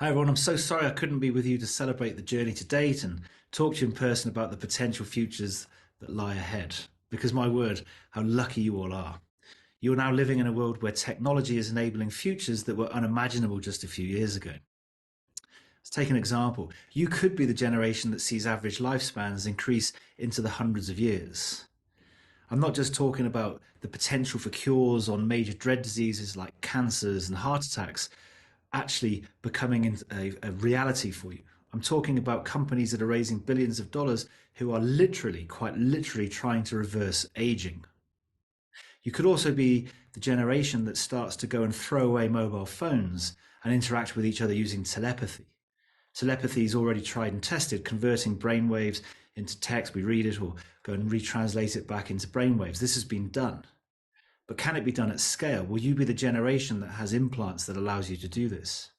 Hi everyone, I'm so sorry I couldn't be with you to celebrate the journey to date and talk to you in person about the potential futures that lie ahead. Because my word, how lucky you all are. You are now living in a world where technology is enabling futures that were unimaginable just a few years ago. Let's take an example. You could be the generation that sees average lifespans increase into the hundreds of years. I'm not just talking about the potential for cures on major dread diseases like cancers and heart attacks actually becoming a reality for you. I'm talking about companies that are raising billions of dollars who are literally, quite literally, trying to reverse aging. You could also be the generation that starts to go and throw away mobile phones and interact with each other using telepathy. Telepathy is already tried and tested, converting brainwaves into text. We read it or go and retranslate it back into brainwaves. This has been done. But can it be done at scale? Will you be the generation that has implants that allows you to do this?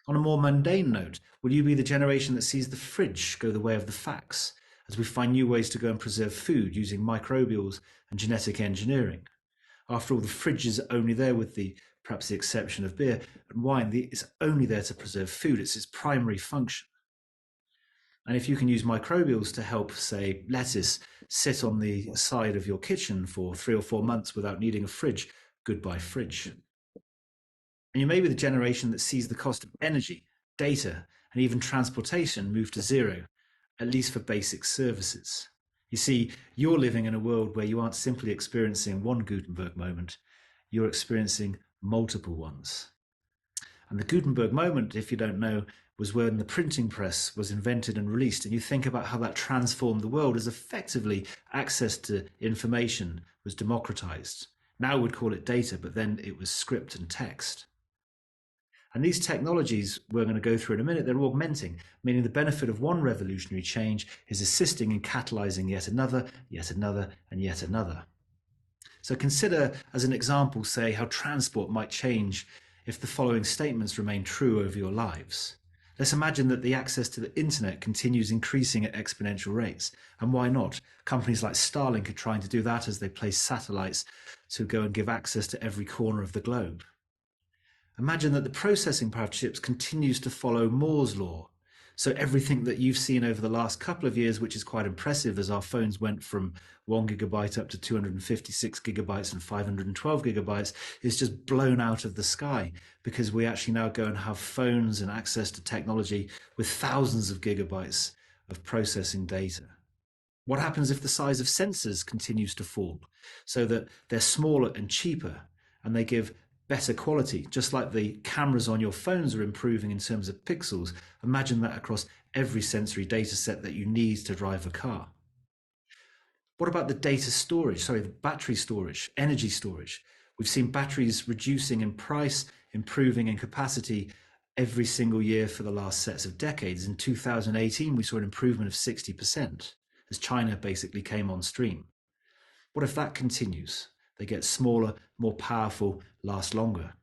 On a more mundane note, will you be the generation that sees the fridge go the way of the fax as we find new ways to go and preserve food using microbials and genetic engineering? After all, the fridge is only there with perhaps the exception of beer and wine. It's only there to preserve food. It's its primary function. And if you can use microbials to help, say, lettuce sit on the side of your kitchen for 3 or 4 months without needing a fridge, goodbye fridge. And you may be the generation that sees the cost of energy, data, and even transportation move to zero, at least for basic services. You see, you're living in a world where you aren't simply experiencing one Gutenberg moment, you're experiencing multiple ones. And the Gutenberg moment, if you don't know, was when the printing press was invented and released. And you think about how that transformed the world as effectively access to information was democratized. Now we'd call it data, but then it was script and text. And these technologies we're going to go through in a minute, they're augmenting, meaning the benefit of one revolutionary change is assisting in catalyzing yet another, and yet another. So consider, as an example, say, how transport might change if the following statements remain true over your lives. Let's imagine that the access to the internet continues increasing at exponential rates. And why not? Companies like Starlink are trying to do that as they place satellites to go and give access to every corner of the globe. Imagine that the processing power of chips continues to follow Moore's law. So everything that you've seen over the last couple of years, which is quite impressive as our phones went from 1 GB up to 256 GB and 512 GB, is just blown out of the sky because we actually now go and have phones and access to technology with thousands of gigabytes of processing data. What happens if the size of sensors continues to fall so that they're smaller and cheaper and they give better quality, just like the cameras on your phones are improving in terms of pixels? Imagine that across every sensory data set that you need to drive a car. What about the the battery storage, energy storage? We've seen batteries reducing in price, improving in capacity every single year for the last sets of decades. In 2018, we saw an improvement of 60% as China basically came on stream. What if that continues? They get smaller, more powerful, last longer.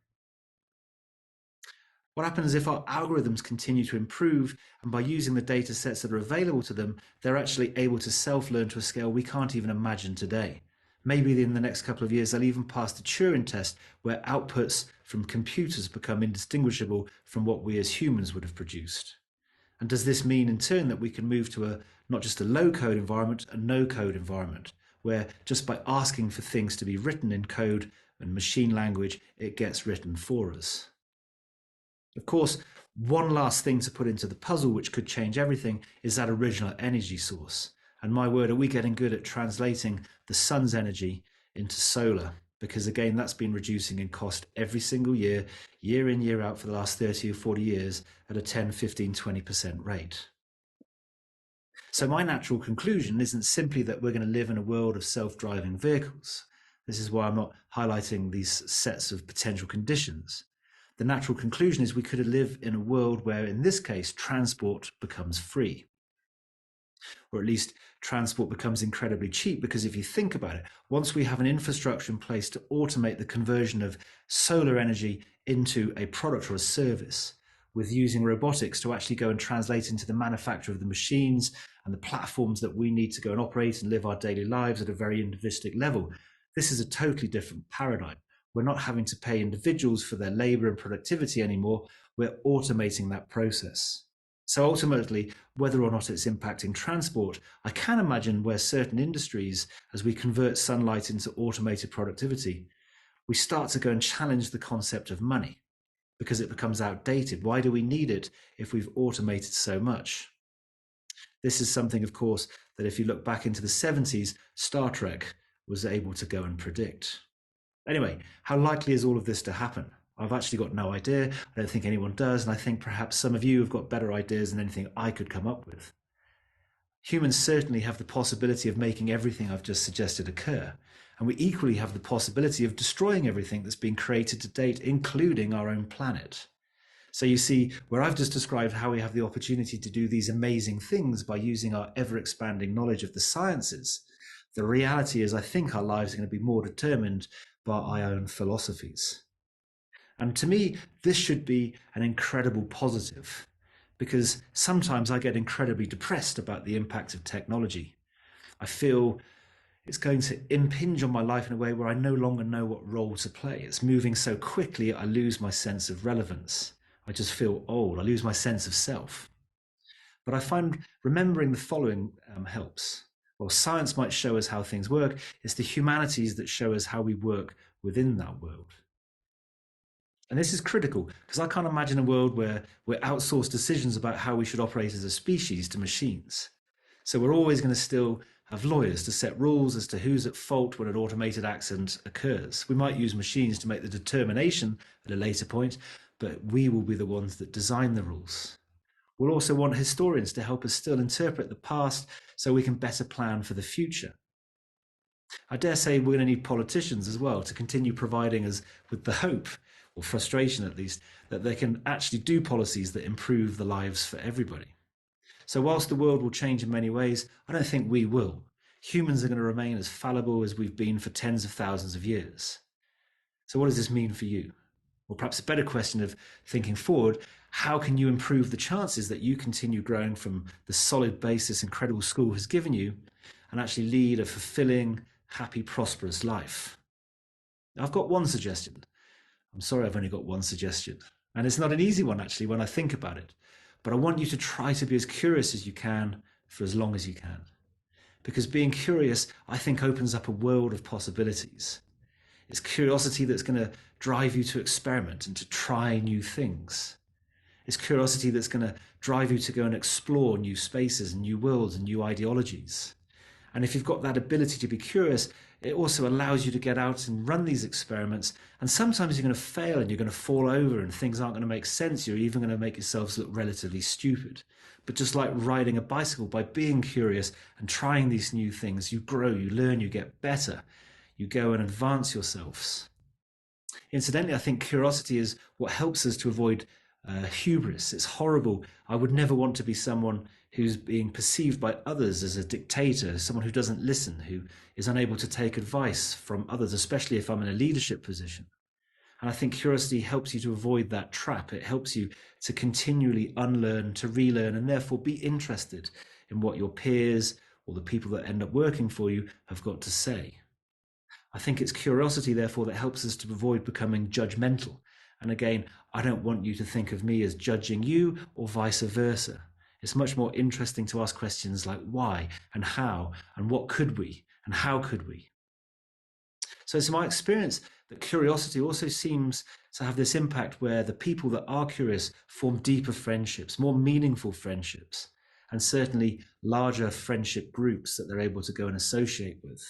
What happens if our algorithms continue to improve and by using the data sets that are available to them, they're actually able to self-learn to a scale we can't even imagine today? Maybe in the next couple of years, they'll even pass the Turing test where outputs from computers become indistinguishable from what we as humans would have produced. And does this mean in turn that we can move to not just a low-code environment, a no-code environment, where just by asking for things to be written in code and machine language, it gets written for us? Of course, one last thing to put into the puzzle, which could change everything, is that original energy source. And my word, are we getting good at translating the sun's energy into solar? Because again, that's been reducing in cost every single year, year in, year out for the last 30 or 40 years at a 10, 15, 20% rate. So my natural conclusion isn't simply that we're going to live in a world of self-driving vehicles. This is why I'm not highlighting these sets of potential conditions. The natural conclusion is we could live in a world where, in this case, transport becomes free. Or at least transport becomes incredibly cheap, because if you think about it, once we have an infrastructure in place to automate the conversion of solar energy into a product or a service, with using robotics to actually go and translate into the manufacture of the machines and the platforms that we need to go and operate and live our daily lives at a very individualistic level, this is a totally different paradigm. We're not having to pay individuals for their labor and productivity anymore. we're automating that process. So ultimately, whether or not it's impacting transport, I can imagine where certain industries, as we convert sunlight into automated productivity, we start to go and challenge the concept of money because it becomes outdated. Why do we need it if we've automated so much? This is something, of course, that if you look back into the 70s, Star Trek was able to go and predict. Anyway, how likely is all of this to happen? I've actually got no idea. I don't think anyone does, and I think perhaps some of you have got better ideas than anything I could come up with. Humans certainly have the possibility of making everything I've just suggested occur, and we equally have the possibility of destroying everything that's been created to date, including our own planet. So you see, where I've just described how we have the opportunity to do these amazing things by using our ever-expanding knowledge of the sciences, the reality is I think our lives are going to be more determined by our own philosophies. And to me, this should be an incredible positive, because sometimes I get incredibly depressed about the impact of technology. I feel it's going to impinge on my life in a way where I no longer know what role to play. It's moving so quickly, I lose my sense of relevance. I just feel old. I lose my sense of self. But I find remembering the following helps. Well, science might show us how things work. It's the humanities that show us how we work within that world. And this is critical because I can't imagine a world where we outsource decisions about how we should operate as a species to machines. So we're always going to still have lawyers to set rules as to who's at fault when an automated accident occurs. We might use machines to make the determination at a later point, but we will be the ones that design the rules. We'll also want historians to help us still interpret the past so we can better plan for the future. I dare say we're going to need politicians as well to continue providing us with the hope, or frustration at least, that they can actually do policies that improve the lives for everybody. So whilst the world will change in many ways, I don't think we will. Humans are going to remain as fallible as we've been for tens of thousands of years. So what does this mean for you? Or perhaps a better question of thinking forward, how can you improve the chances that you continue growing from the solid basis incredible school has given you and actually lead a fulfilling, happy, prosperous life? I've got one suggestion. I'm sorry, I've only got one suggestion. And it's not an easy one, actually, when I think about it. But I want you to try to be as curious as you can for as long as you can. Because being curious, I think, opens up a world of possibilities. It's curiosity that's going to drive you to experiment and to try new things. It's curiosity that's going to drive you to go and explore new spaces and new worlds and new ideologies. And if you've got that ability to be curious, it also allows you to get out and run these experiments. And sometimes you're going to fail and you're going to fall over and things aren't going to make sense. You're even going to make yourselves look relatively stupid. But just like riding a bicycle, by being curious and trying these new things, you grow, you learn, you get better. You go and advance yourselves. Incidentally, I think curiosity is what helps us to avoid hubris. It's horrible. I would never want to be someone who's being perceived by others as a dictator, someone who doesn't listen, who is unable to take advice from others, especially if I'm in a leadership position. And I think curiosity helps you to avoid that trap. It helps you to continually unlearn, to relearn, and therefore be interested in what your peers or the people that end up working for you have got to say. I think it's curiosity, therefore, that helps us to avoid becoming judgmental. And again, I don't want you to think of me as judging you or vice versa. It's much more interesting to ask questions like why and how and what could we and how could we? So it's my experience that curiosity also seems to have this impact where the people that are curious form deeper friendships, more meaningful friendships, and certainly larger friendship groups that they're able to go and associate with.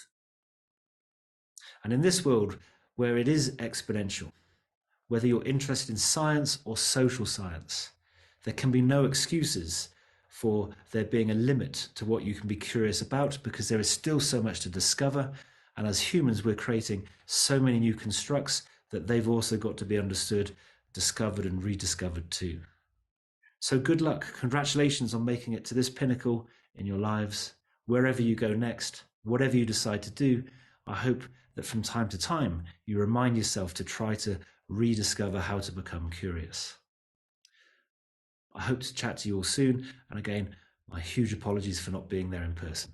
And in this world where it is exponential, whether you're interested in science or social science, there can be no excuses for there being a limit to what you can be curious about, because there is still so much to discover. And as humans, we're creating so many new constructs that they've also got to be understood, discovered and rediscovered too. So good luck. Congratulations on making it to this pinnacle in your lives. Wherever you go next, whatever you decide to do, I hope that from time to time you remind yourself to try to rediscover how to become curious. I hope to chat to you all soon. And again, my huge apologies for not being there in person.